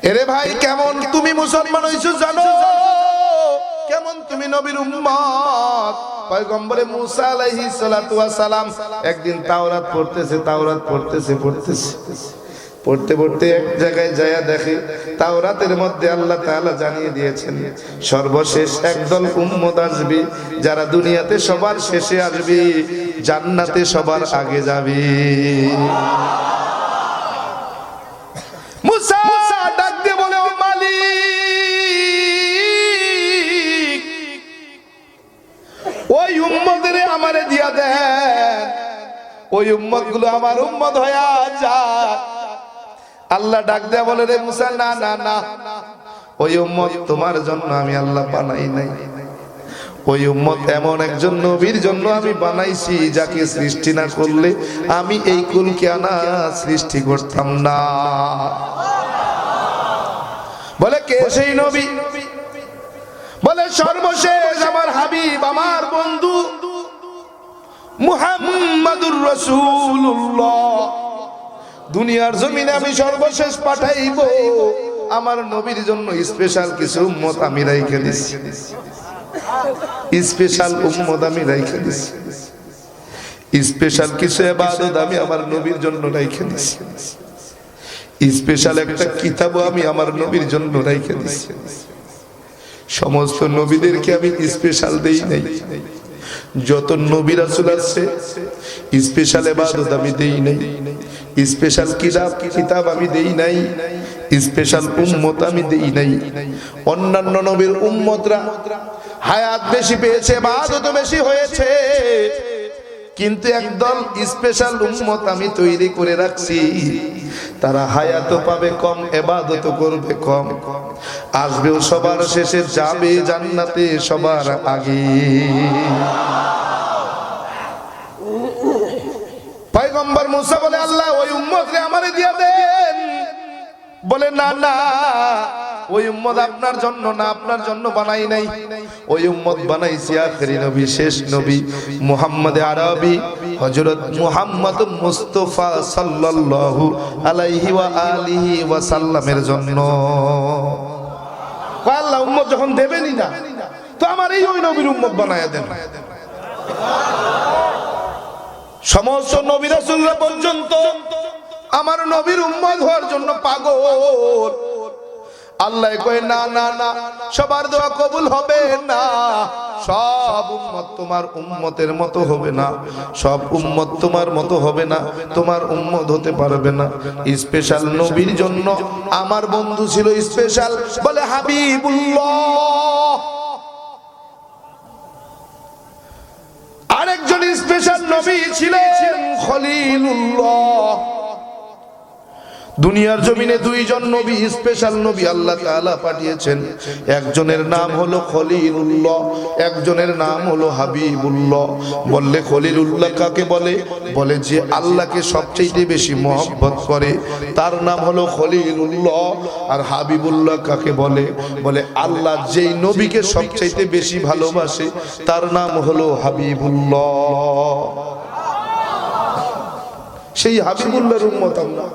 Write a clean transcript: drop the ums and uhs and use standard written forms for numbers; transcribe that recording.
এরে ভাই কেমন তুমি মুসলমান হইছো জানো? কেমন তুমি নবীর উম্মত? পয়গম্বরে মুসা আলাইহিস সালাতু ওয়াস সালাম একদিন তাওরাত পড়তেছে পড়তে পড়তে এক জায়গায় যায়া দেখে তাওরাতের মধ্যে আল্লাহ তাআলা জানিয়ে দিয়েছেন সর্বশেষ একদল উম্মত আসবে যারা দুনিয়াতে সবার শেষে আসবে, জান্নাতে সবার আগে যাবে। মুসা ডাক দিয়ে বলে, ও মালিক, ওই উম্মতরে আমারে দিয়া দেন, ওই উম্মত গুলো আমার উম্মত হয়ে যাক। আল্লাহ ডাক দেয়া বলে, রে মুসা, না না না, ওই উম্মত তোমার জন্য আমি আল্লাহ বানাই নাই। ওই উম্মত এমন একজন নবীর জন্য আমি বানাইছি যাকে সৃষ্টি না করলে আমি এই কুলকে আনা সৃষ্টি করতাম না। বলে কে সেই নবী? বলে সর্বশেষ আমার হাবিব, আমার বন্ধু মুহাম্মাদুর রাসূলুল্লাহ। দুনিয়ার জমিনে আমি সর্বশেষ পাঠাইব আমার নবীর জন্য স্পেশাল কিছু উম্মত আমি রাইখে দিছি, স্পেশাল উম্মত আমি রাইখে দিছি, স্পেশাল কিছু ইবাদত আমি আমার নবীর জন্য রাইখে দিছি, স্পেশাল একটা কিতাবও আমি আমার নবীর জন্য রাইখে দিছি। সমস্ত নবীদেরকে আমি স্পেশাল দেই নাই। যত নবী রাসূল আছে স্পেশাল ইবাদত আমি দেই নাই, স্পেশাল কিতাব আমি দেই নাই, স্পেশাল উম্মত আমি দেই নাই। অন্যান্য নবীর উম্মতরা হায়াত বেশি পেয়েছে, ইবাদত বেশি হয়েছে, কিন্তু একদল স্পেশাল উম্মত আমি তৈরি করে রাখছি, তারা হায়াতও পাবে কম, ইবাদতও করবে কম, আসবেও সবার শেষে, যাবে জান্নাতে সবার আগে। পয়গম্বর মুসা বলে, আল্লাহ ওই উম্মতরে আমারে দিয়া দেন। বলে না না, ওই উম্মত আপনার জন্য না, আপনার জন্য বানাই নাই। ওই উম্মত বানাইছি আখেরি নবী, শেষ নবী মুহাম্মদ আরবি হযরত মুহাম্মদ মুস্তাফা সাল্লাল্লাহু আলাইহি ওয়া আলিহি ওয়া সাল্লামের জন্য। আল্লাহ উম্মত যখন দেবেনই না, তো আমার এই ওই নবীর উম্মত বানায়া দেন। সমস্ত নবী রাসূলরা পর্যন্ত আমার নবীর উম্মত হওয়ার জন্য পাগল। আল্লাহ কয় না না না, সবার দোয়া কবুল হবে না, সব উম্মত তোমার উম্মতের মতো হবে না, সব উম্মত তোমার মতো হবে না, তোমার উম্মত হতে পারবে না। স্পেশাল নবীর জন্য আমার বন্ধু ছিল স্পেশাল, বলে হাবিবুল্লাহ। আরেকজন স্পেশাল নবী ছিলেন খলিলুল্লাহ। দুনিয়ার জমিনে দুইজন নবী, স্পেশাল নবী আল্লাহ তাআলা পাঠিয়েছেন। একজনের নাম হলো খলিলুল্লাহ, একজনের নাম হলো হাবিবুল্লাহ। বললে খলিলুল্লাহ কাকে বলে? বলে যে আল্লাহকে সবচেয়ে বেশি মহব্বত করে, তার নাম হলো খলিলুল্লাহ। আর হাবিবুল্লাহ কাকে বলে? বলে আল্লাহ যেই নবীকে সবচেয়ে বেশি ভালোবাসে, তার নাম হলো হাবিবুল্লাহ। সেই হাবিবুল্লাহর উম্মত আমরা।